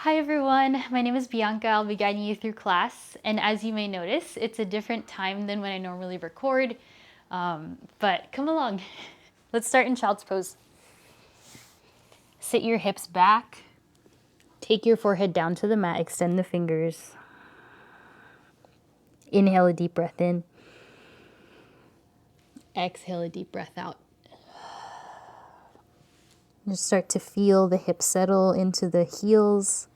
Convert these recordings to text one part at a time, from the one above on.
Hi everyone, my name is Bianca. I'll be guiding you through class, and as you may notice, it's a different time than when I normally record, but come along. Let's start in child's pose. Sit your hips back, take your forehead down to the mat, extend the fingers. Inhale a deep breath in, exhale a deep breath out. Just start to feel the hips settle into the heels.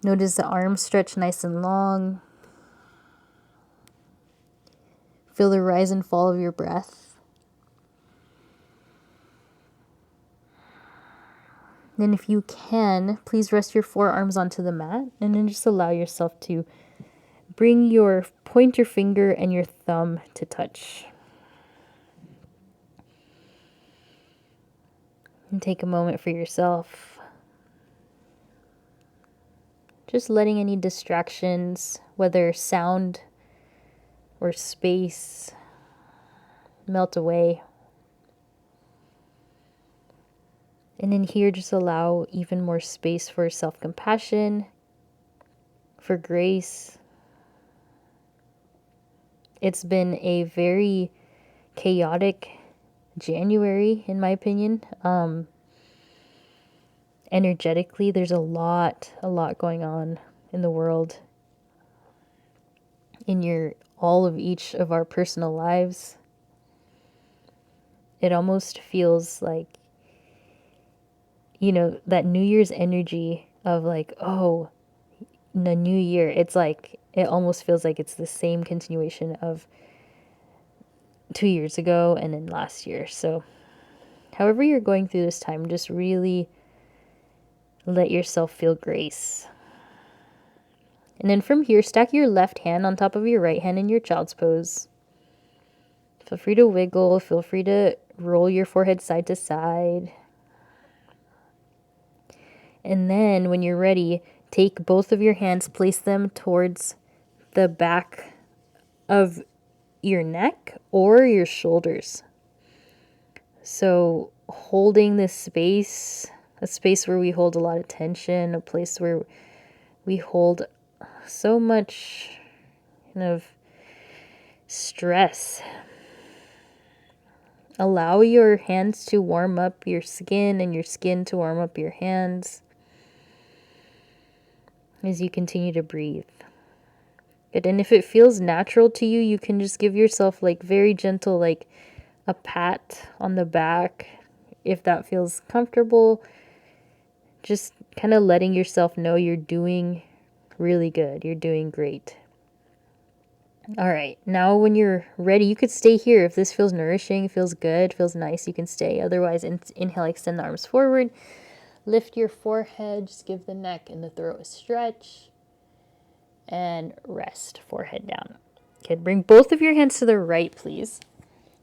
Notice the arms stretch nice and long. Feel the rise and fall of your breath. Then if you can, please rest your forearms onto the mat and then just allow yourself to bring your pointer finger and your thumb to touch. And take a moment for yourself. Just letting any distractions, whether sound or space, melt away. And in here, just allow even more space for self-compassion, for grace. It's been a very chaotic January, in my opinion. Energetically, there's a lot going on in the world, in all of each of our personal lives. It almost feels like, that New Year's energy of like, oh, the new year. It's like, it almost feels like it's the same continuation of 2 years ago and then last year. So however you're going through this time, just really let yourself feel grace. And then from here, stack your left hand on top of your right hand in your child's pose. Feel free to wiggle. Feel free to roll your forehead side to side. And then when you're ready, take both of your hands, place them towards the back of your neck or your shoulders. So holding this space, a space where we hold a lot of tension, a place where we hold so much kind of stress. Allow your hands to warm up your skin and your skin to warm up your hands as you continue to breathe. Good. And if it feels natural to you, you can just give yourself like very gentle, like a pat on the back. If that feels comfortable, just kind of letting yourself know you're doing really good. You're doing great. All right. Now when you're ready, you could stay here. If this feels nourishing, feels good, feels nice, you can stay. Otherwise, inhale, extend the arms forward. Lift your forehead. Just give the neck and the throat a stretch. And rest, forehead down. Okay, bring both of your hands to the right, please.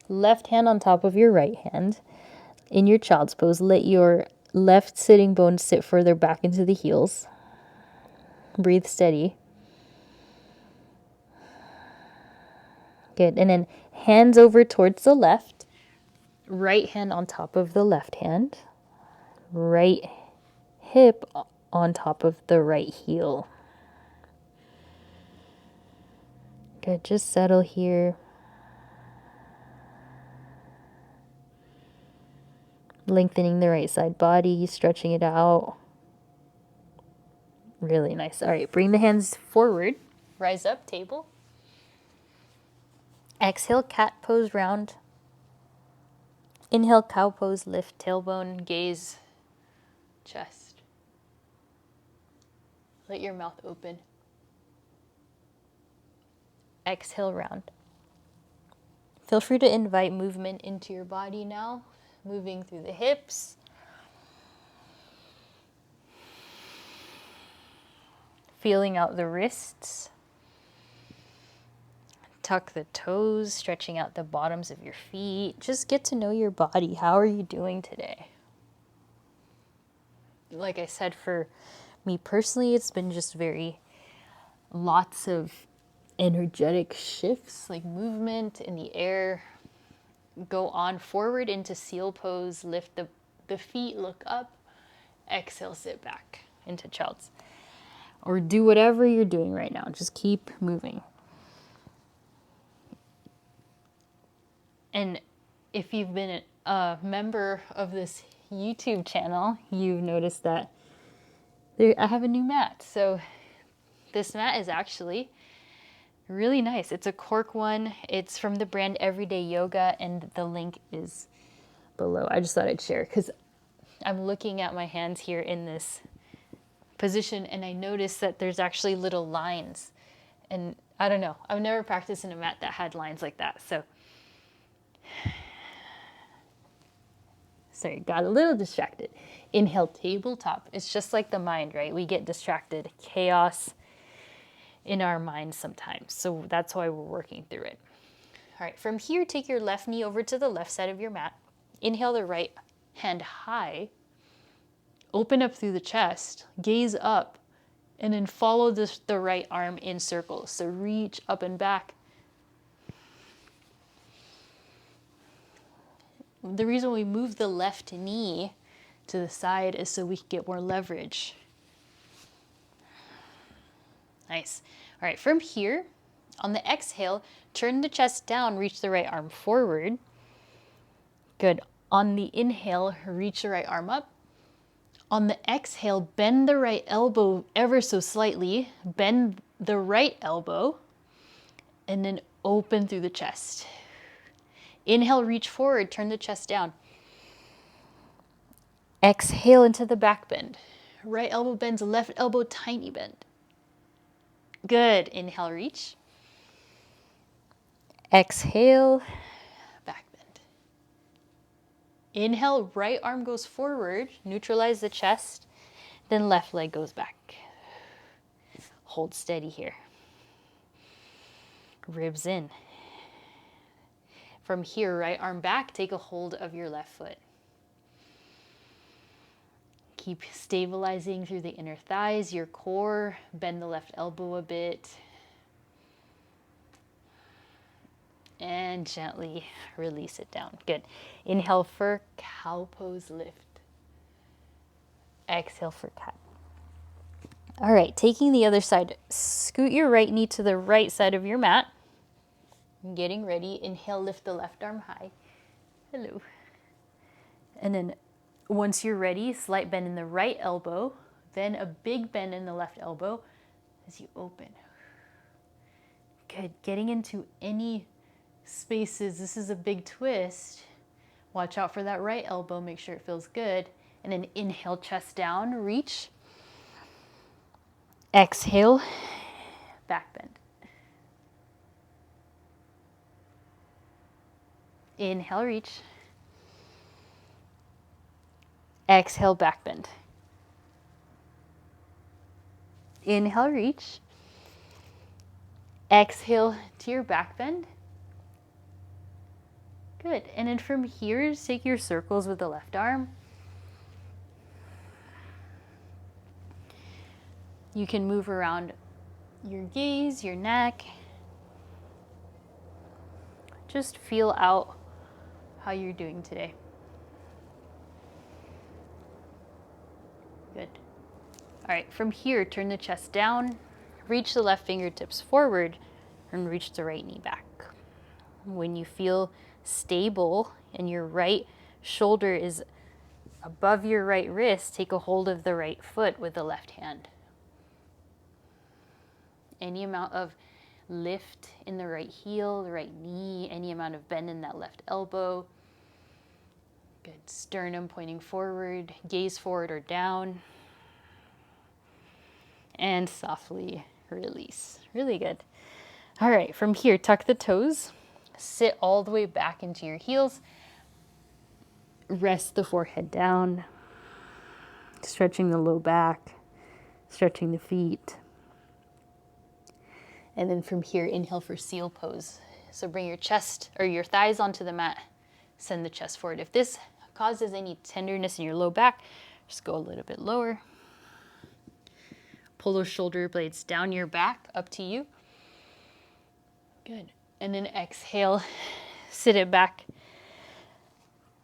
Left hand on top of your right hand. In your child's pose, let your left sitting bones sit further back into the heels. Breathe steady. Good. And then hands over towards the left. Right hand on top of the left hand. Right hip on top of the right heel. Good. Just settle here. Lengthening the right side body, stretching it out. Really nice. All right, bring the hands forward. Rise up, table. Exhale, cat pose, round. Inhale, cow pose, lift tailbone, gaze, chest. Let your mouth open. Exhale, round. Feel free to invite movement into your body now, moving through the hips. Feeling out the wrists. Tuck the toes, stretching out the bottoms of your feet. Just get to know your body. How are you doing today? Like I said, for me personally, it's been just lots of energetic shifts, like movement in the air. Go on forward into seal pose, lift the feet, look up, Exhale, sit back into child's. Or do whatever you're doing right now. Just keep moving. And if you've been a member of this YouTube channel, you've noticed that I have a new mat. So this mat is actually really nice. It's a cork one. It's from the brand Everyday Yoga, and the link is below. I just thought I'd share because I'm looking at my hands here in this position, and I noticed that there's actually little lines. And I don't know. I've never practiced in a mat that had lines like that. So sorry, got a little distracted. Inhale, tabletop. It's just like the mind, right? We get distracted, chaos in our minds sometimes. So that's why we're working through it. All right, from here, take your left knee over to the left side of your mat. Inhale the right hand high. Open up through the chest, gaze up, and then follow the right arm in circles. So reach up and back. The reason we move the left knee to the side is so we can get more leverage. Nice. All right, from here, on the exhale, turn the chest down, reach the right arm forward. Good. On the inhale, reach the right arm up. On the exhale, bend the right elbow ever so slightly. Bend the right elbow, and then open through the chest. Inhale, reach forward, turn the chest down. Exhale into the back bend. Right elbow bends, left elbow tiny bend. Good. Inhale, reach. Exhale, back bend. Inhale, right arm goes forward, neutralize the chest, then left leg goes back. Hold steady here. Ribs in. From here, right arm back, take a hold of your left foot. Keep stabilizing through the inner thighs, your core. Bend the left elbow a bit. And gently release it down. Good. Inhale for cow pose, lift. Exhale for cat. All right, taking the other side. Scoot your right knee to the right side of your mat. Getting ready. Inhale, lift the left arm high. Hello. And then once you're ready, slight bend in the right elbow, then a big bend in the left elbow as you open. Good. Getting into any spaces. This is a big twist. Watch out for that right elbow. Make sure it feels good. And then inhale, chest down, reach. Exhale, back bend. Inhale, reach. Exhale, back bend. Inhale, reach. Exhale to your back bend. Good. And then from here, just take your circles with the left arm. You can move around your gaze, your neck. Just feel out how you're doing today. Good. All right, from here, turn the chest down, reach the left fingertips forward, and reach the right knee back. When you feel stable and your right shoulder is above your right wrist, take a hold of the right foot with the left hand. Any amount of lift in the right heel, the right knee, any amount of bend in that left elbow. Good. Sternum pointing forward, gaze forward or down. And softly release. Really good. All right, from here, tuck the toes. Sit all the way back into your heels. Rest the forehead down. Stretching the low back. Stretching the feet. And then from here, inhale for seal pose. So bring your chest or your thighs onto the mat. Send the chest forward. If this causes any tenderness in your low back, just go a little bit lower. Pull those shoulder blades down your back, up to you. Good. And then exhale, sit it back.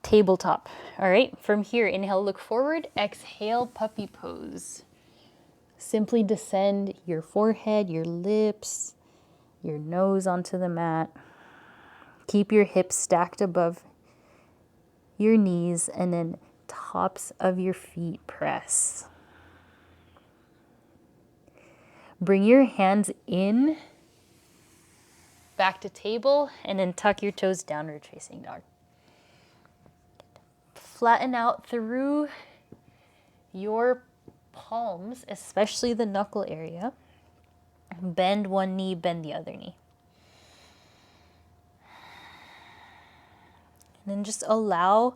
tabletop. All right, from here, inhale, look forward, exhale, puppy pose. Simply descend your forehead, your lips, your nose onto the mat. Keep your hips stacked above your knees, and then tops of your feet press. Bring your hands in, back to table, and then tuck your toes, downward facing dog. Flatten out through your palms, especially the knuckle area. Bend one knee, bend the other knee. And then just allow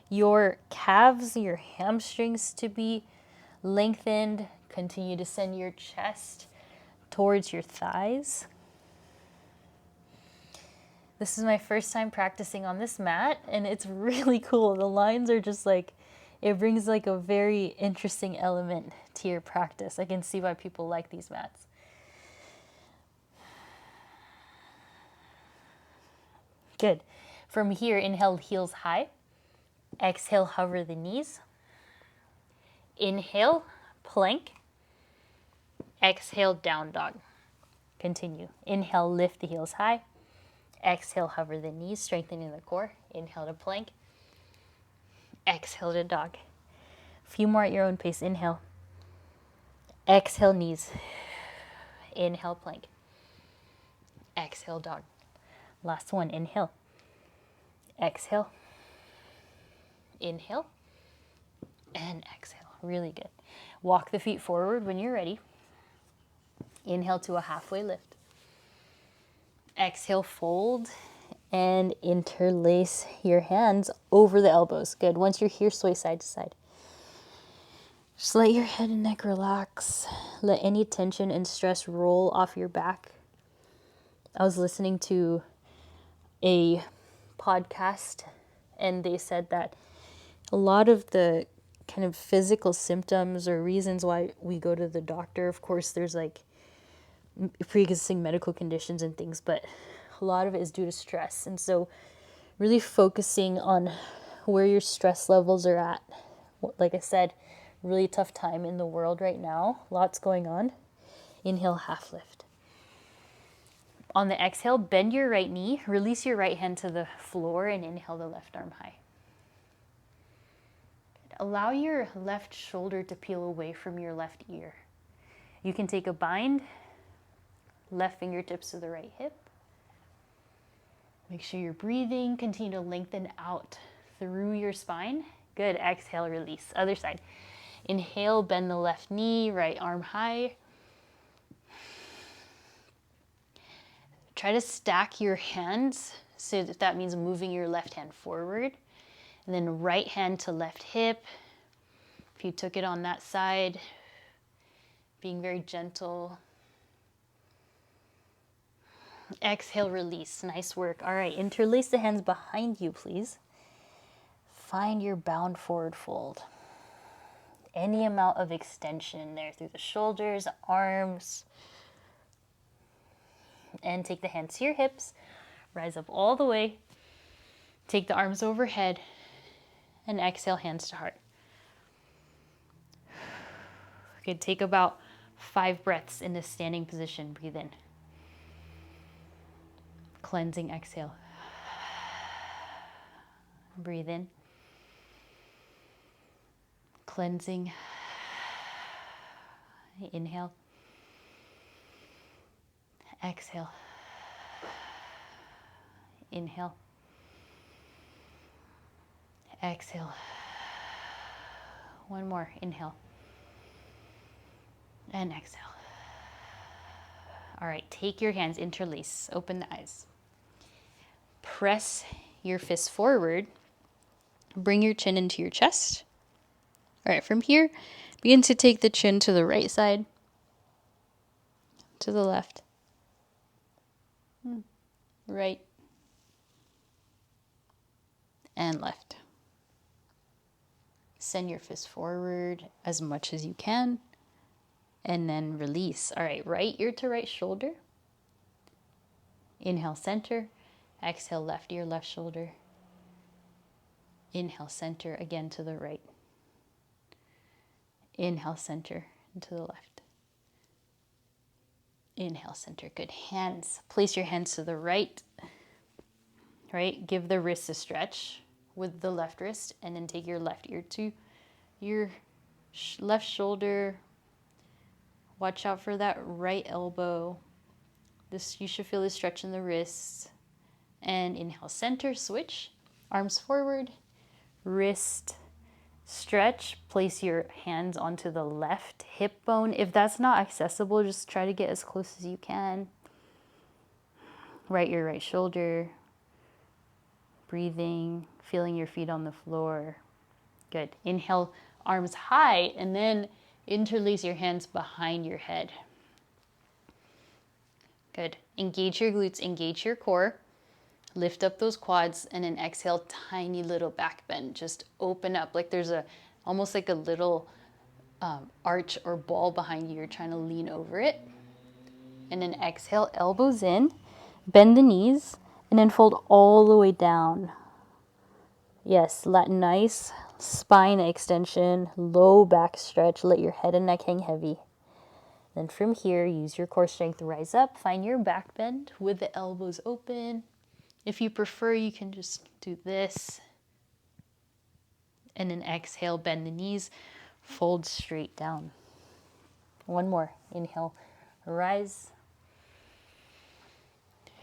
your calves, your hamstrings to be lengthened. Continue to send your chest towards your thighs. This is my first time practicing on this mat, and it's really cool. The lines are just like, it brings like a very interesting element to your practice. I can see why people like these mats. Good. From here, inhale, heels high. Exhale, hover the knees. Inhale, plank. Exhale, down dog. Continue. Inhale, lift the heels high. Exhale, hover the knees, strengthening the core. Inhale to plank. Exhale to dog. A few more at your own pace. Inhale. Exhale, knees. Inhale, plank. Exhale, dog. Last one. Inhale. Exhale. Inhale. And exhale. Really good. Walk the feet forward when you're ready. Inhale to a halfway lift. Exhale, fold and interlace your hands over the elbows. Good. Once you're here, sway side to side. Just let your head and neck relax. Let any tension and stress roll off your back. I was listening to a podcast and they said that a lot of the kind of physical symptoms or reasons why we go to the doctor, of course, there's like pre-existing medical conditions and things, but a lot of it is due to stress. And so really focusing on where your stress levels are at. Like I said, really tough time in the world right now. Lots going on. Inhale, half lift. On the exhale, bend your right knee, release your right hand to the floor, and inhale the left arm high. Allow your left shoulder to peel away from your left ear. You can take a bind, left fingertips to the right hip. Make sure you're breathing. Continue to lengthen out through your spine. Good. Exhale, release. Other side. Inhale, bend the left knee, right arm high. Try to stack your hands, so that means moving your left hand forward. And then right hand to left hip. If you took it on that side, being very gentle. Exhale, release. Nice work. All right, interlace the hands behind you, please. Find your bound forward fold. Any amount of extension there through the shoulders, arms. And take the hands to your hips. Rise up all the way. Take the arms overhead. And exhale, hands to heart. Okay, take about 5 breaths in this standing position. Breathe in. Cleansing exhale. Breathe in. Cleansing. Inhale. Exhale. Inhale. Exhale. One more. Inhale. And exhale. All right, take your hands, interlace, open the eyes. Press your fists forward. Bring your chin into your chest. All right, from here, begin to take the chin to the right side, to the left, right, and left. Send your fist forward as much as you can, and then release. All right, right ear to right shoulder. Inhale, center. Exhale, left ear, left shoulder. Inhale, center, again to the right. Inhale, center, and to the left. Inhale, center. Good. Hands. Place your hands to the right. Right? Give the wrist a stretch with the left wrist, and then take your left ear to your left shoulder. Watch out for that right elbow. This, you should feel the stretch in the wrists. And inhale, center, switch. Arms forward, wrist stretch. Place your hands onto the left hip bone. If that's not accessible, just try to get as close as you can. Right ear, right shoulder. Breathing, feeling your feet on the floor. Good. Inhale, arms high, and then interlace your hands behind your head. Good. Engage your glutes, engage your core. Lift up those quads, and then exhale, tiny little back bend. Just open up like there's almost like a little arch or ball behind you. You're trying to lean over it. And then exhale, elbows in, bend the knees, and then fold all the way down. Yes, nice spine extension, low back stretch. Let your head and neck hang heavy. Then from here, use your core strength, rise up, find your back bend with the elbows open. If you prefer, you can just do this. And then exhale, bend the knees, fold straight down. One more. Inhale, rise.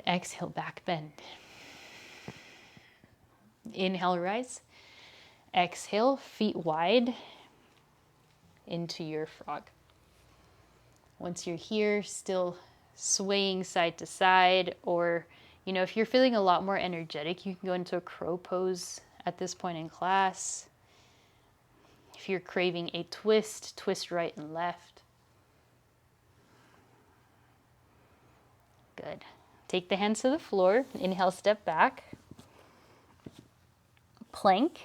Exhale, back bend. Inhale, rise. Exhale, feet wide into your frog. Once you're here, still swaying side to side, or, you know, if you're feeling a lot more energetic, you can go into a crow pose at this point in class. If you're craving a twist, twist right and left. Good. Take the hands to the floor. Inhale, step back. Plank.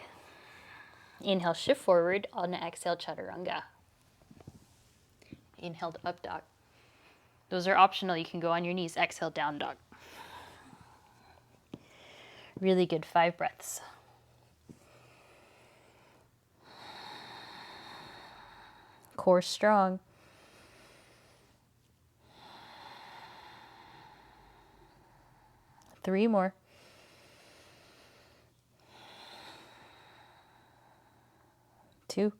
Inhale, shift forward. On the exhale, chaturanga. Inhale to up dog. Those are optional. You can go on your knees. Exhale, down dog. Really good. 5 breaths. Core strong. Three more. Two.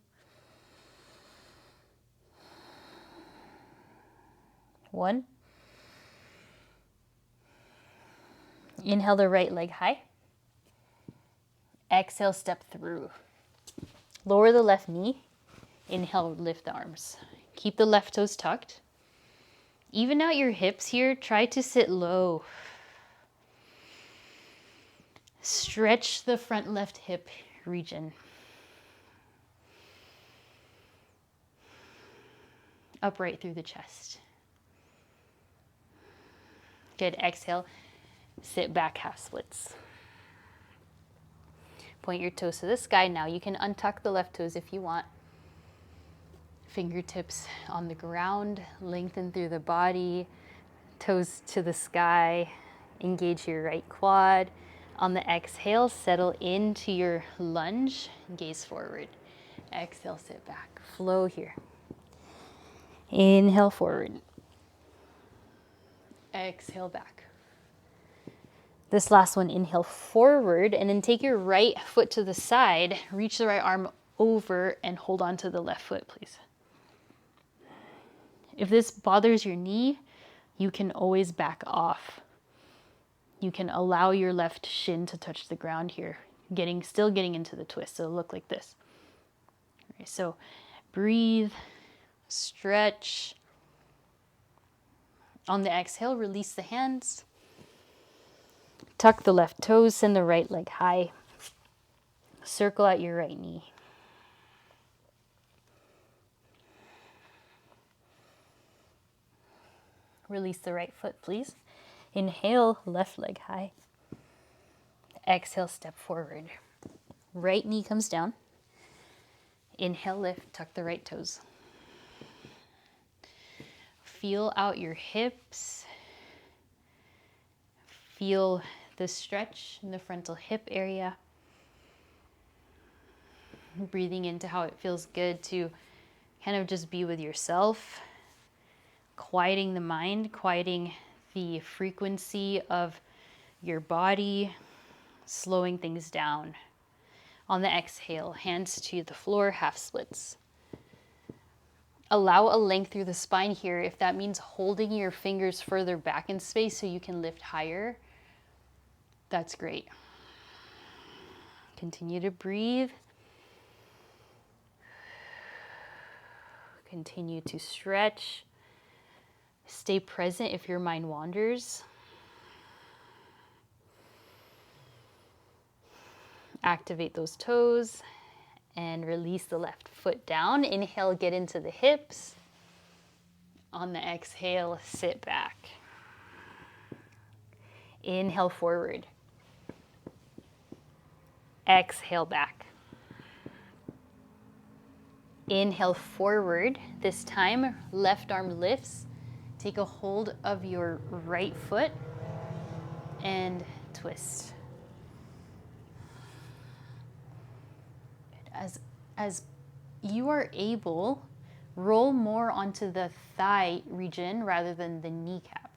One. Inhale the right leg high. Exhale, step through. Lower the left knee. Inhale, lift the arms. Keep the left toes tucked. Even out your hips here. Try to sit low. Stretch the front left hip region. Upright through the chest. Good. Exhale. Sit back, half splits. Point your toes to the sky. Now you can untuck the left toes if you want. Fingertips on the ground. Lengthen through the body. Toes to the sky. Engage your right quad. On the exhale, settle into your lunge. Gaze forward. Exhale, sit back. Flow here. Inhale forward. Exhale back. This last one, inhale forward, and then take your right foot to the side. Reach the right arm over and hold on to the left foot, please. If this bothers your knee, you can always back off. You can allow your left shin to touch the ground here, still getting into the twist. So it'll look like this. All right, so breathe, stretch. On the exhale, release the hands. Tuck the left toes, send the right leg high. Circle out your right knee. Release the right foot, please. Inhale, left leg high. Exhale, step forward. Right knee comes down. Inhale, lift, tuck the right toes. Feel out your hips. Feel the stretch in the frontal hip area. breathing into how it feels good to kind of just be with yourself, quieting the mind, quieting the frequency of your body, slowing things down. On the exhale, hands to the floor, half splits. Allow a length through the spine here. If that means holding your fingers further back in space so you can lift higher, that's great. Continue to breathe. Continue to stretch. Stay present if your mind wanders. Activate those toes and release the left foot down. Inhale, get into the hips. On the exhale, sit back. Inhale forward. Exhale back. Inhale forward. This time, left arm lifts. Take a hold of your right foot and twist. As you are able, roll more onto the thigh region rather than the kneecap.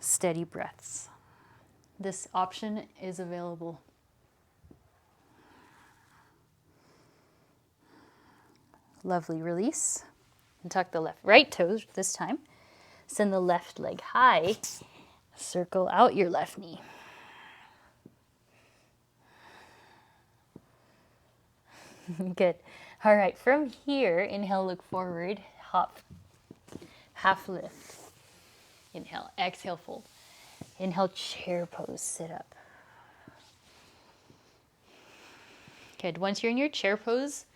Steady breaths. This option is available. Lovely, release. And tuck the right toes this time. Send the left leg high. Circle out your left knee. Good. All right, from here, inhale, look forward, hop, half lift. Inhale, exhale, fold. Inhale, chair pose, sit up. Good. Once you're in your chair pose,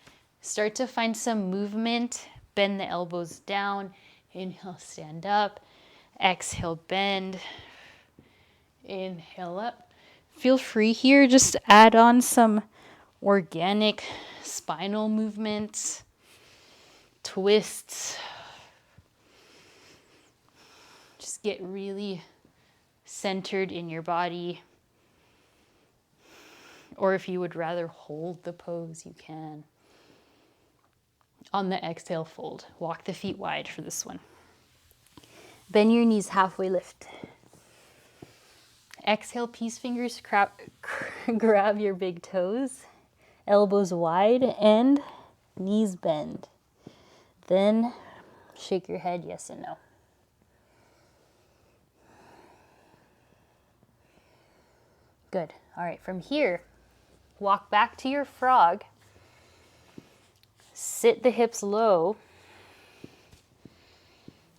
start to find some movement. Bend the elbows down. Inhale, stand up. Exhale, bend. Inhale up. Feel free here, just add on some organic spinal movements, twists. Just get really centered in your body. Or if you would rather hold the pose, you can. On the exhale, fold. Walk the feet wide for this one. Bend your knees, halfway lift. Exhale, peace fingers, grab your big toes. Elbows wide and knees bend. Then shake your head yes and no. Good. All right, from here, walk back to your frog. Sit the hips low.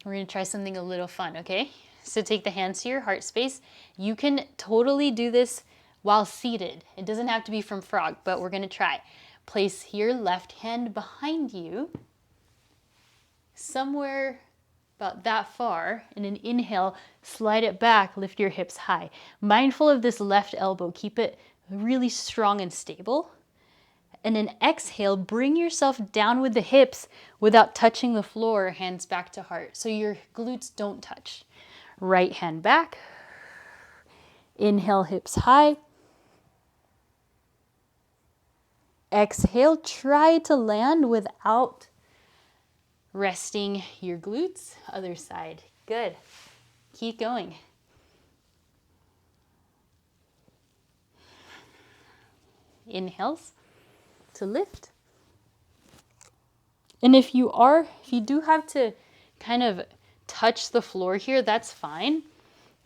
We're going to try something a little fun, okay? So take the hands to your heart space. You can totally do this while seated. It doesn't have to be from frog, but we're going to try. Place your left hand behind you, somewhere about that far. And an inhale, slide it back, lift your hips high. Mindful of this left elbow, keep it really strong and stable. And an exhale, bring yourself down with the hips without touching the floor, hands back to heart. So your glutes don't touch. Right hand back. Inhale, hips high. Exhale, try to land without resting your glutes. Other side. Good. Keep going. Inhales to lift. And if you do have to kind of touch the floor here, that's fine.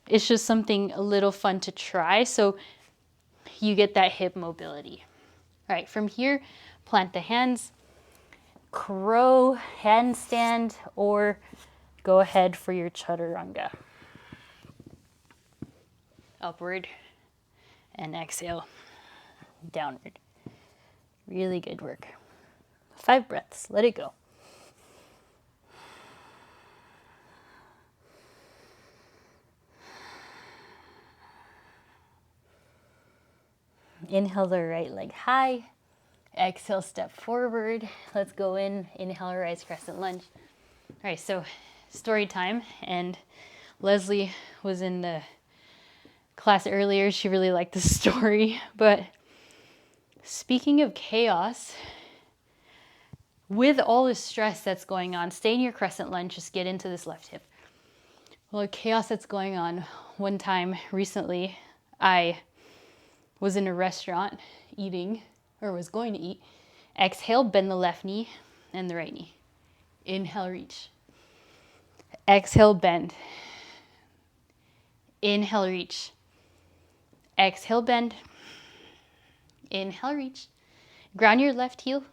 It's just something a little fun to try so you get that hip mobility. All right, from here, plant the hands, crow, handstand, or go ahead for your chaturanga. Upward and exhale, downward. Really good work. 5 breaths, let it go. Inhale the right leg high. Exhale, step forward. Let's go in. Inhale, rise, crescent lunge. All right, so story time. And Leslie was in the class earlier. She really liked the story. But Speaking of chaos, with all the stress that's going on, stay in your crescent lunge, just get into this left hip. Well, the chaos that's going on, one time recently, I was in a restaurant eating, or was going to eat. Exhale, bend the left knee and the right knee. Inhale, reach. Exhale, bend. Inhale, reach. Exhale, bend. Inhale, reach. Ground your left heel.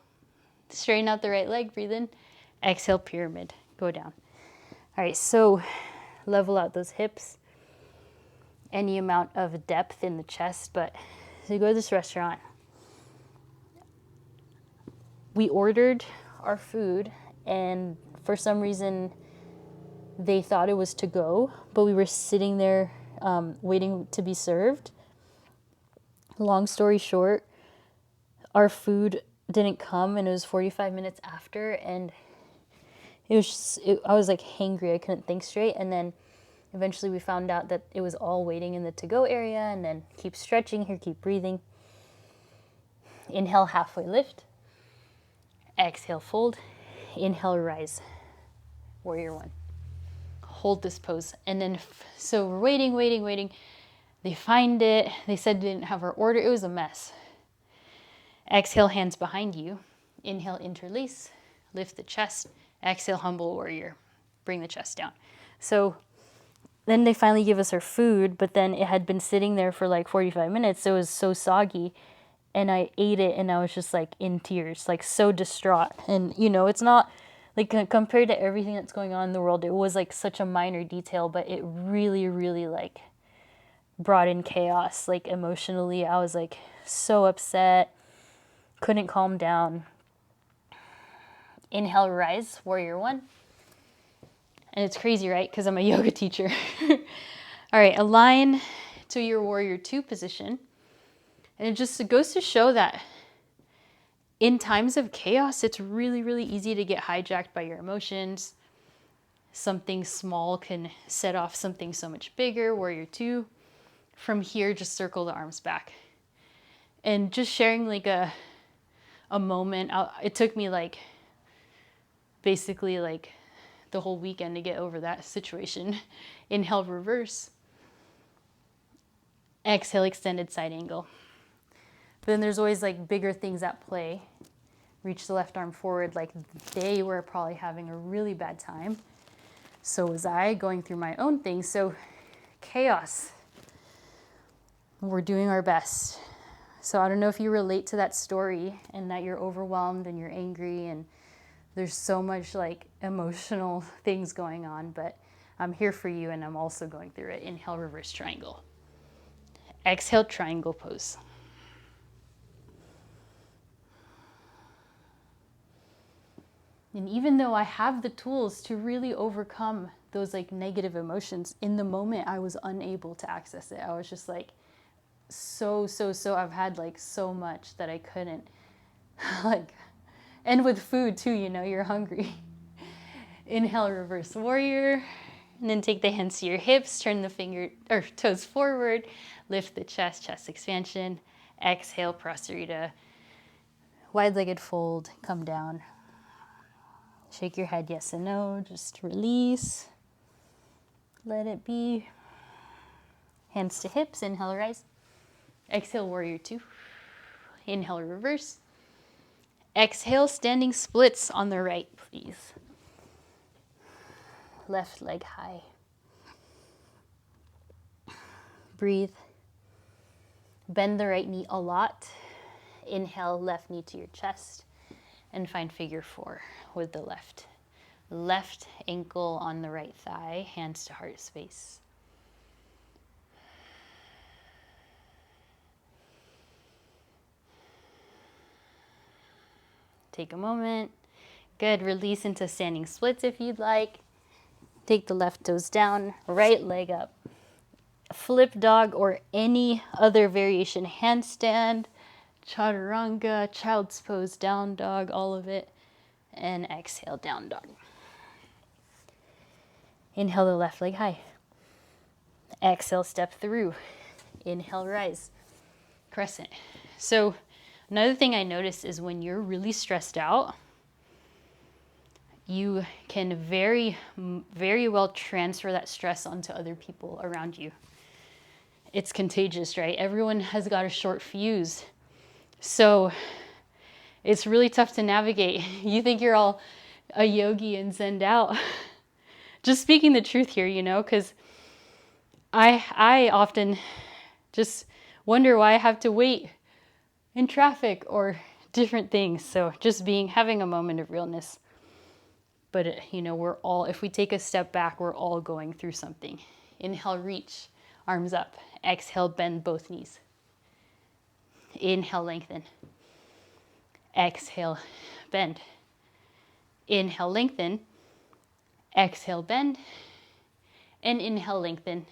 Straighten out the right leg. Breathe in. Exhale, pyramid. Go down. All right, so level out those hips. Any amount of depth in the chest. But so you go to this restaurant. We ordered our food, and for some reason they thought it was to go, but we were sitting there waiting to be served. Long story short, our food didn't come, and it was 45 minutes after, and it was just, I was like hangry. I couldn't think straight, and then eventually we found out that it was all waiting in the to-go area. And then keep stretching here, keep breathing. Inhale, halfway lift. Exhale, fold. Inhale, rise. Warrior one. Hold this pose. And then, so we're waiting. They find it. They said they didn't have our order. It was a mess. Exhale, hands behind you. Inhale, interlace. Lift the chest. Exhale, humble warrior. Bring the chest down. So then they finally give us our food, but then it had been sitting there for like 45 minutes. So it was so soggy. And I ate it, and I was just like in tears, like so distraught. And you know, it's not like compared to everything that's going on in the world, it was like such a minor detail, but it really, really like brought in chaos. Like emotionally, I was like so upset, couldn't calm down. Inhale, rise, warrior one. And it's crazy, right? Because I'm a yoga teacher. All right, align to your warrior two position. And it goes to show that in times of chaos, it's really, really easy to get hijacked by your emotions. Something small can set off something so much bigger. Warrior two. From here, just circle the arms back. And just sharing like a moment. It took me like basically like the whole weekend to get over that situation. Inhale, reverse. Exhale, extended side angle. But then there's always like bigger things at play. Reach the left arm forward. Like they were probably having a really bad time. So was I, going through my own thing. So chaos. We're doing our best. So I don't know if you relate to that story and that you're overwhelmed and you're angry and there's so much like emotional things going on, but I'm here for you and I'm also going through it. Inhale, reverse triangle. Exhale, triangle pose. And even though I have the tools to really overcome those like negative emotions, in the moment I was unable to access it. I was just like, so I've had like so much that I couldn't like, and with food too, you know, you're hungry. Inhale, reverse warrior, and then take the hands to your hips, turn the toes forward, lift the chest expansion. Exhale, prasarita, wide-legged fold, come down. Shake your head yes and no, just release. Let it be. Hands to hips, inhale, rise. Exhale, warrior two. Inhale, reverse. Exhale, standing splits on the right, please. Left leg high. Breathe. Bend the right knee a lot. Inhale, left knee to your chest. And find figure four with the left. Left ankle on the right thigh, hands to heart space. Take a moment. Good. Release into standing splits if you'd like. Take the left toes down, right leg up. Flip dog or any other variation. Handstand, chaturanga, child's pose, down dog, all of it. And exhale, down dog. Inhale the left leg high. Exhale, step through. Inhale, rise. Crescent. So Another thing I noticed is when you're really stressed out, you can very, very well transfer that stress onto other people around you. It's contagious, right? Everyone has got a short fuse. So it's really tough to navigate. You think you're all a yogi and zenned out. Just speaking the truth here, you know, because I often just wonder why I have to wait in traffic or different things. So just having a moment of realness. But, you know, we're all, if we take a step back, we're all going through something. Inhale, reach, arms up. Exhale, bend both knees. Inhale, lengthen. Exhale, bend. Inhale, lengthen. Exhale, bend. And inhale, lengthen.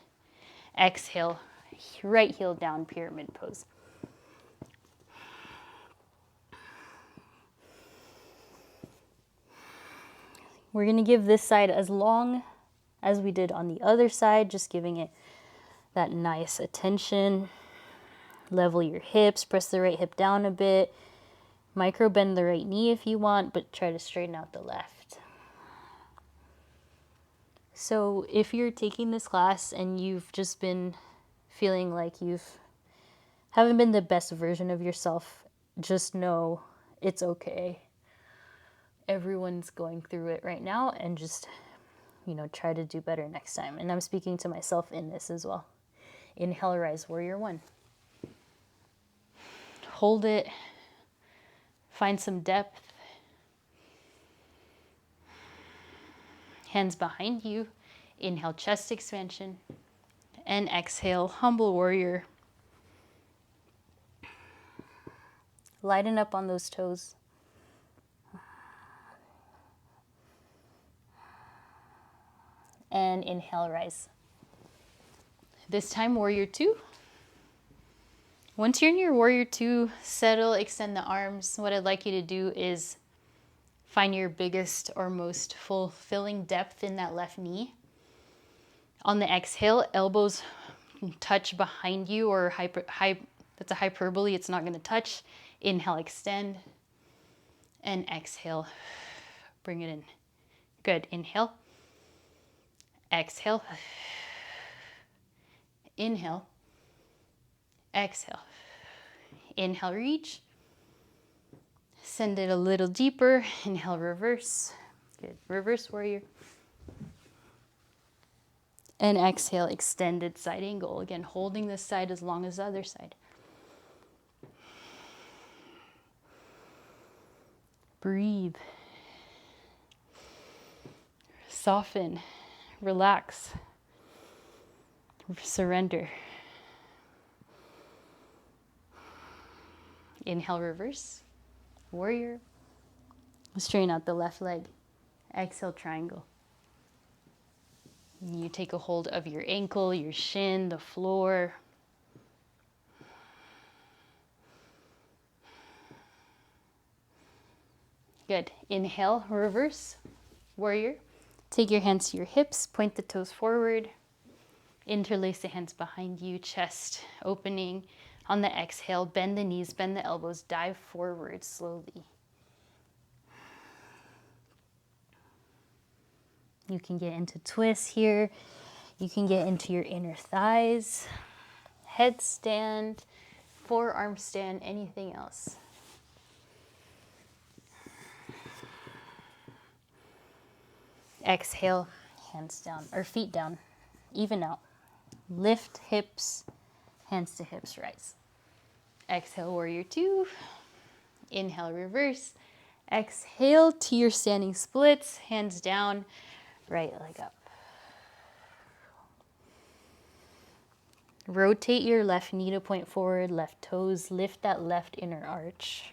Exhale, right heel down, pyramid pose. We're going to give this side as long as we did on the other side, just giving it that nice attention. Level your hips, press the right hip down a bit. Micro bend the right knee if you want, but try to straighten out the left. So if you're taking this class and you've just been feeling like haven't been the best version of yourself, just know it's okay. Everyone's going through it right now, and just, you know, try to do better next time. And I'm speaking to myself in this as well. Inhale, rise, warrior one. Hold it. Find some depth. Hands behind you. Inhale, chest expansion. And exhale, humble warrior. Lighten up on those toes. And inhale, rise. This time, warrior two. Once you're in your warrior two, settle, extend the arms. What I'd like you to do is find your biggest or most fulfilling depth in that left knee. On the exhale, elbows touch behind you, or that's a hyperbole, it's not going to touch. Inhale, extend. And exhale, bring it in. Good. Inhale. Exhale. Inhale. Exhale. Inhale, reach. Send it a little deeper. Inhale, reverse. Good. Reverse warrior. And exhale, extended side angle. Again, holding this side as long as the other side. Breathe. Soften. Relax. Surrender. Inhale, reverse. Warrior. Straighten out the left leg. Exhale, triangle. You take a hold of your ankle, your shin, the floor. Good. Inhale, reverse, warrior. Take your hands to your hips, point the toes forward. Interlace the hands behind you, chest opening. On the exhale, bend the knees, bend the elbows, dive forward slowly. You can get into twists here. You can get into your inner thighs, headstand, forearm stand, anything else. Exhale, hands down, or feet down, even out. Lift hips, hands to hips, rise. Exhale, warrior two. Inhale, reverse. Exhale to your standing splits, hands down, right leg up. Rotate your left knee to point forward, left toes, lift that left inner arch.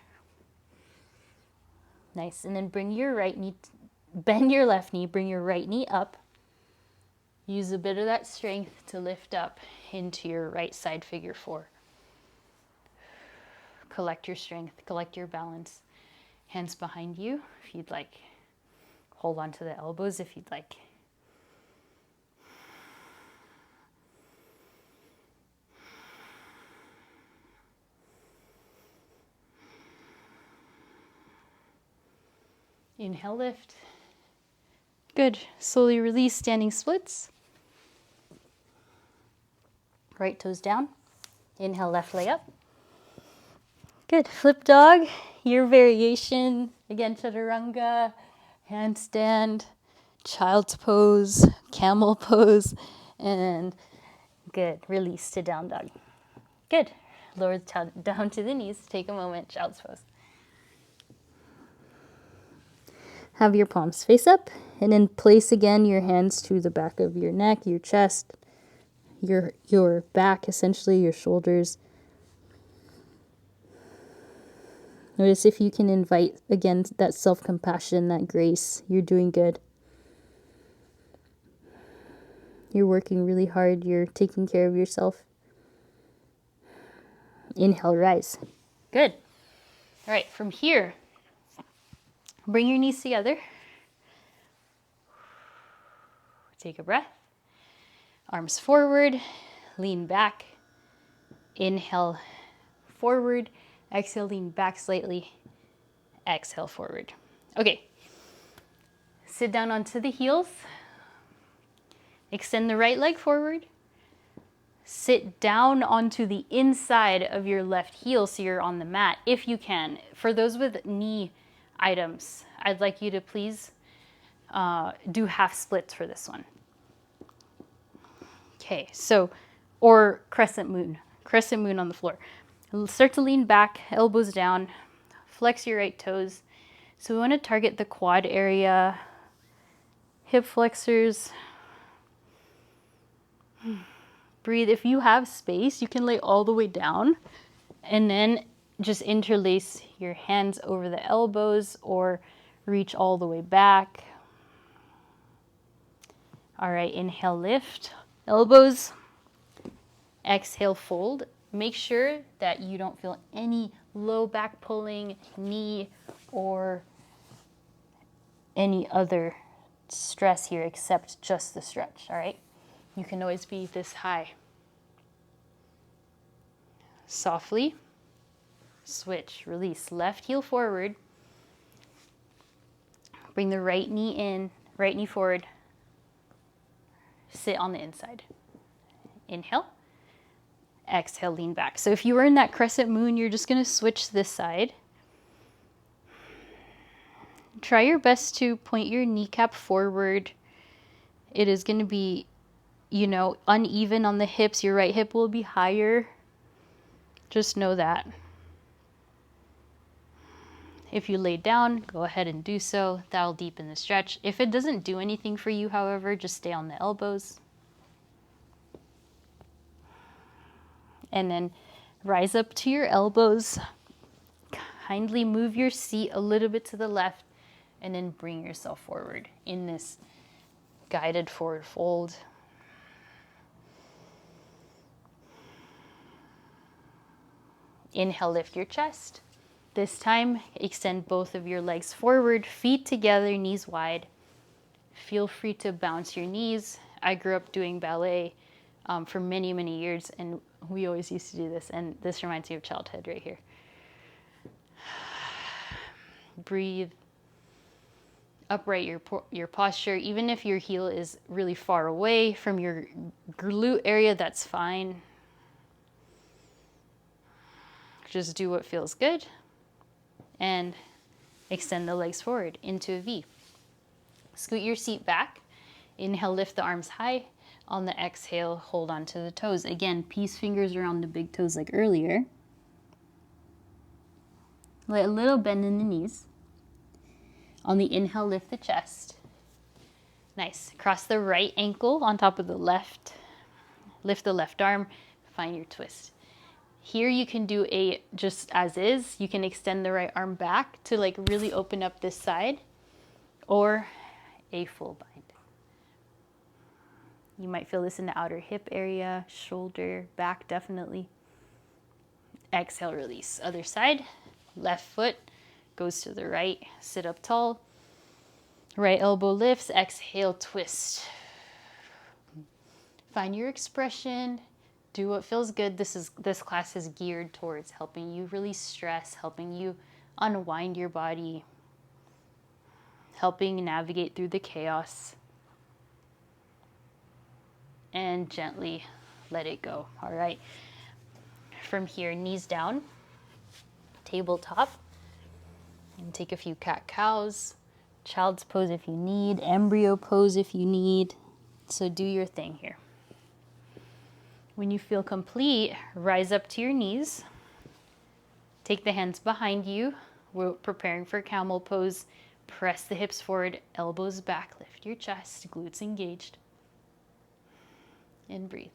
Nice, and then bring your right knee, bend your left knee, bring your right knee up. Use a bit of that strength to lift up into your right side figure four. Collect your strength, collect your balance. Hands behind you if you'd like. Hold on to the elbows if you'd like. Inhale, lift. Good. Slowly release, standing splits. Right toes down. Inhale, left leg up. Good. Flip dog, your variation. Again, chaturanga, handstand, child's pose, camel pose, and good. Release to down dog. Good. Lower down to the knees. Take a moment, child's pose. Have your palms face up, and then place again your hands to the back of your neck, your chest, your back, essentially your shoulders. Notice if you can invite, again, that self-compassion, that grace. You're doing good. You're working really hard. You're taking care of yourself. Inhale, rise. Good. All right, from here, bring your knees together. Take a breath. Arms forward, lean back. Inhale, forward. Exhale, lean back slightly. Exhale, forward. Okay. Sit down onto the heels. Extend the right leg forward. Sit down onto the inside of your left heel so you're on the mat, if you can. For those with knee items, I'd like you to please do half splits for this one. Okay, so, or crescent moon on the floor. Start to lean back, elbows down, flex your right toes. So we want to target the quad area, hip flexors. Breathe. If you have space, you can lay all the way down and then just interlace your hands over the elbows or reach all the way back. All right, inhale, lift, elbows. Exhale, fold. Make sure that you don't feel any low back pulling, knee, or any other stress here except just the stretch, all right? You can always be this high. Softly, switch, release. Left heel forward. Bring the right knee in, right knee forward. Sit on the inside. Inhale. Exhale, lean back. So if you were in that crescent moon, you're just going to switch this side. Try your best to point your kneecap forward. It is going to be, uneven on the hips. Your right hip will be higher. Just know that. If you lay down, go ahead and do so. That'll deepen the stretch. If it doesn't do anything for you, however, just stay on the elbows. And then rise up to your elbows. Kindly move your seat a little bit to the left and then bring yourself forward in this guided forward fold. Inhale, lift your chest. This time, extend both of your legs forward, feet together, knees wide. Feel free to bounce your knees. I grew up doing ballet for many, many years, and we always used to do this, and this reminds me of childhood right here. Breathe. Upright your posture. Even if your heel is really far away from your glute area, that's fine. Just do what feels good. And extend the legs forward into a V. Scoot your seat back. Inhale, lift the arms high. On the exhale, hold on to the toes. Again, peace fingers around the big toes like earlier. Let a little bend in the knees. On the inhale, lift the chest. Nice. Cross the right ankle on top of the left. Lift the left arm. Find your twist. Here you can do a just as is. You can extend the right arm back to like really open up this side, or a full bind. You might feel this in the outer hip area, shoulder, back definitely. Exhale, release. Other side. Left foot goes to the right. Sit up tall. Right elbow lifts. Exhale, twist. Find your expression. Do what feels good. This class is geared towards helping you release stress, helping you unwind your body. helping navigate through the chaos. And gently let it go. All right. From here, knees down, tabletop, and take a few cat-cows, child's pose if you need, embryo pose if you need. So do your thing here. When you feel complete, rise up to your knees. Take the hands behind you. We're preparing for camel pose. Press the hips forward, elbows back, lift your chest, glutes engaged. And breathe.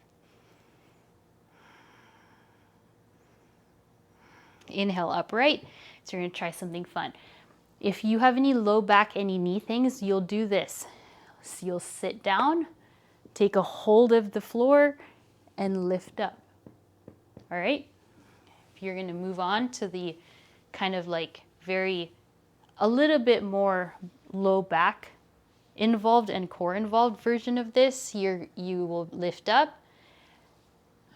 Inhale upright. So you're going to try something fun. If you have any low back, any knee things, you'll do this. So you'll sit down, take a hold of the floor, and lift up. All right? If you're going to move on to the kind of like a little bit more low back involved and core involved version of this, you will lift up,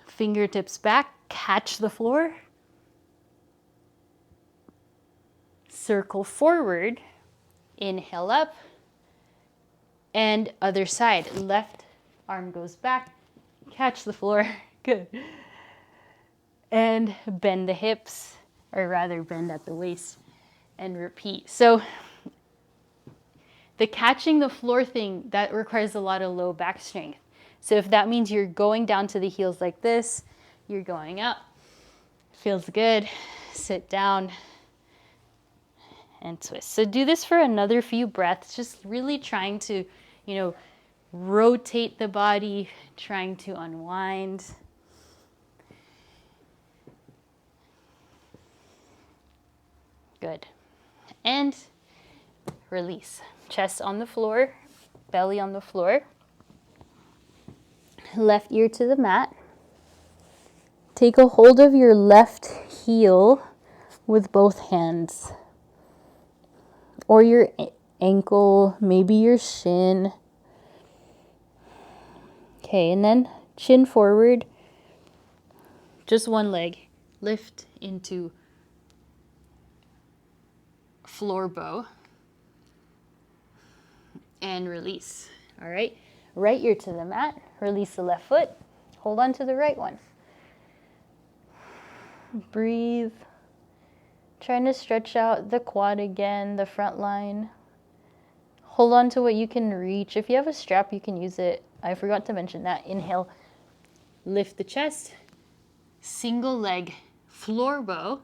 fingertips back, catch the floor, circle forward, inhale up, and other side. Left arm goes back, catch the floor, good. And bend the hips, or rather bend at the waist, and repeat. So the catching the floor thing, that requires a lot of low back strength. So if that means you're going down to the heels like this, you're going up, feels good, sit down, and twist. So do this for another few breaths, just really trying to, rotate the body, trying to unwind. Good. And release. Chest on the floor, belly on the floor. Left ear to the mat. Take a hold of your left heel with both hands. Or your ankle, maybe your shin. Okay, and then chin forward. Just one leg. Lift into floor bow. And release. All right. Right ear to the mat. Release the left foot. Hold on to the right one. Breathe. Trying to stretch out the quad again, the front line. Hold on to what you can reach. If you have a strap, you can use it. I forgot to mention that. Inhale. Lift the chest. Single leg floor bow.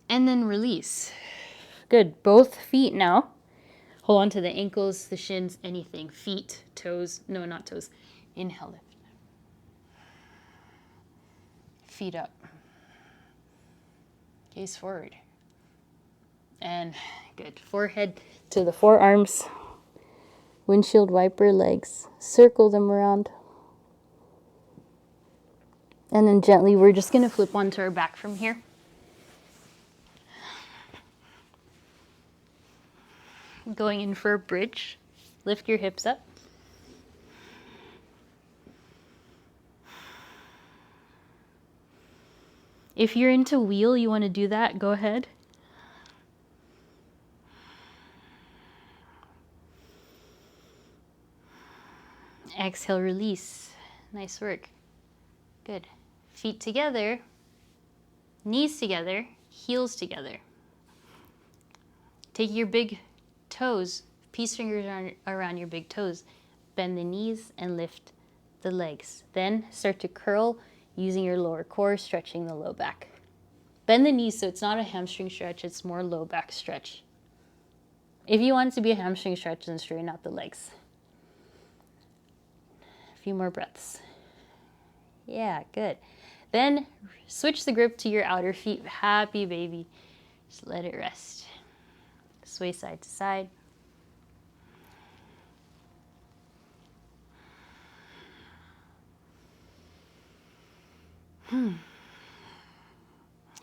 And then release. Good. Both feet now. Hold on to the ankles, the shins, anything. Feet, toes. No, not toes. Inhale, lift. Feet up. Gaze forward. And good. Forehead to the forearms. Windshield wiper legs. Circle them around. And then gently, we're just going to flip onto our back from here. Going in for a bridge. Lift your hips up. If you're into wheel, you want to do that, go ahead. Exhale, release. Nice work. Good. Feet together, knees together, heels together. Take your big toes, peace fingers around your big toes. Bend the knees and lift the legs. Then start to curl using your lower core, stretching the low back. Bend the knees so it's not a hamstring stretch, it's more low back stretch. If you want it to be a hamstring stretch, then straighten out the legs. A few more breaths. Yeah, good. Then switch the grip to your outer feet. Happy baby. Just let it rest. Sway side to side.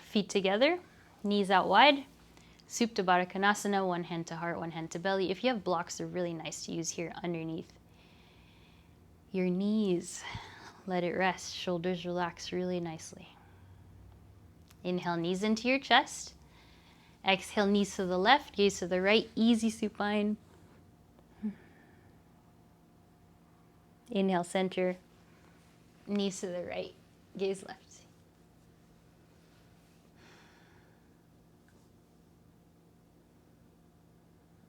Feet together, knees out wide. Supta Baddha Konasana, one hand to heart, one hand to belly. If you have blocks, they're really nice to use here underneath your knees. Let it rest. Shoulders relax really nicely. Inhale, knees into your chest. Exhale, knees to the left, gaze to the right, easy supine. Inhale, center, knees to the right, gaze left.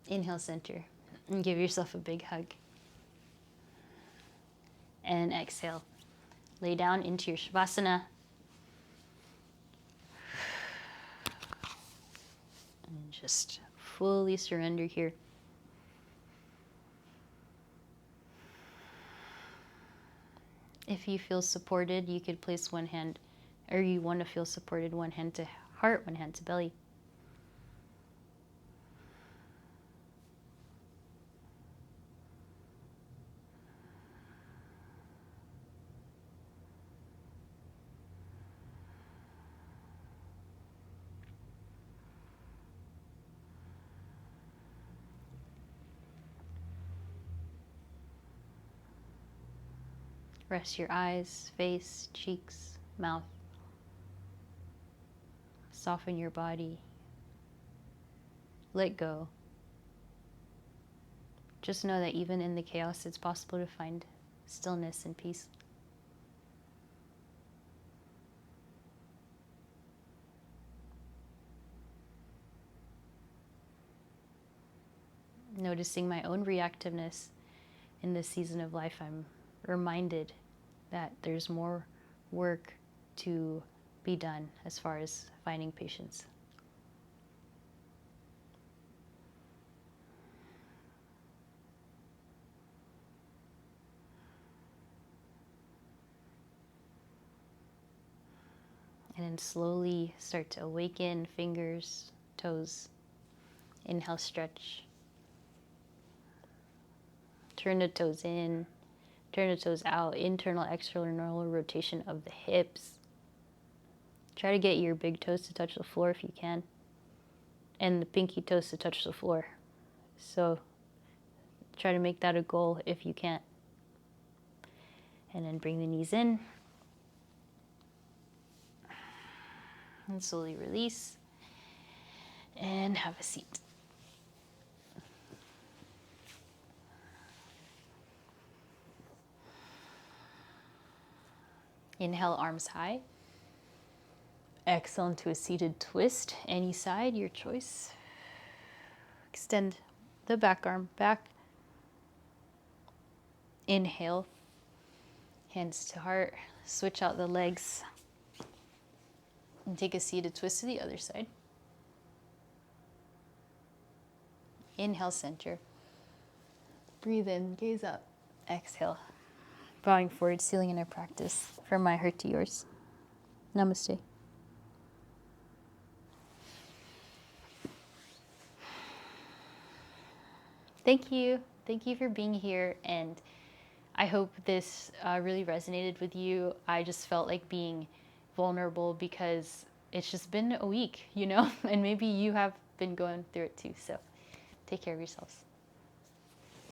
Inhale, center, and give yourself a big hug. And exhale, lay down into your Shavasana. And just fully surrender here. If you feel supported, you could place one hand, or you want to feel supported, one hand to heart, one hand to belly. Rest your eyes, face, cheeks, mouth. Soften your body. Let go. Just know that even in the chaos, it's possible to find stillness and peace. Noticing my own reactiveness in this season of life, I'm reminded that there's more work to be done as far as finding patience. And then slowly start to awaken, fingers, toes. Inhale, stretch. Turn the toes in, turn the toes out, internal, external rotation of the hips. Try to get your big toes to touch the floor if you can, and the pinky toes to touch the floor. So try to make that a goal if you can't. And then bring the knees in. And slowly release. And have a seat. Inhale, arms high. Exhale into a seated twist. Any side, your choice. Extend the back arm back. Inhale, hands to heart. Switch out the legs. And take a seated twist to the other side. Inhale, center. Breathe in, gaze up. Exhale. Bowing forward, sealing in our practice. From my heart to yours. Namaste. Thank you. Thank you for being here. And I hope this really resonated with you. I just felt like being vulnerable because it's just been a week, and maybe you have been going through it too. So take care of yourselves.